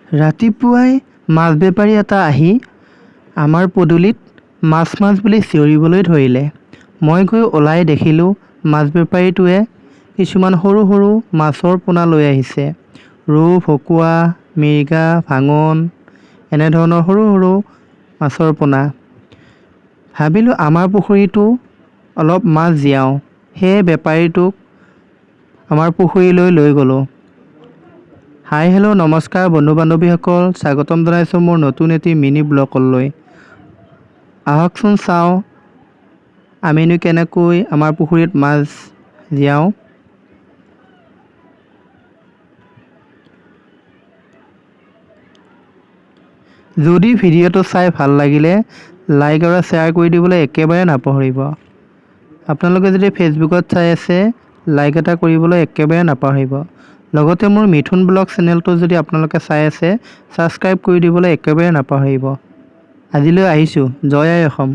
ৰাতিপুৱাই মাছ বেপাৰী এটা আহি আমাৰ পদূলিত মাছ মাছ বুলি চিঞৰিবলৈ ধৰিলে। মই গৈ ওলাই দেখিলোঁ মাছ বেপাৰীটোৱে কিছুমান সৰু সৰু মাছৰ পোনা লৈ আহিছে। ৰৌ, ভকুৱা, মিৰিকা, ভাঙন এনেধৰণৰ সৰু সৰু মাছৰ পোনা। ভাবিলোঁ আমাৰ পুখুৰীটো অলপ মাছ জীয়াওঁ, সেয়ে বেপাৰীটোক আমাৰ পুখুৰীলৈ লৈ গ'লোঁ। হাই হেল্ল' নমস্কাৰ বন্ধু বান্ধৱীসকল, স্বাগতম জনাইছোঁ মোৰ নতুন এটি মিনি ব্লগলৈ। আহকচোন চাওঁ আমিনো কেনেকৈ আমাৰ পুখুৰীত মাছ জীয়াওঁ। যদি ভিডিঅ'টো চাই ভাল লাগিলে লাইক আৰু শ্বেয়াৰ কৰি দিবলৈ একেবাৰে নাপাহৰিব। আপোনালোকে যদি ফেচবুকত চাই আছে লাইক এটা কৰিবলৈ একেবাৰে নাপাহৰিব। লগতে মোৰ মিথুন ব্লগ চেনেলটো যদি আপোনালোকে চাই আছে ছাবস্ক্ৰাইব কৰি দিবলৈ একেবাৰে নাপাহৰিব। আজিলৈ আহিছোঁ। জয় আই অসম।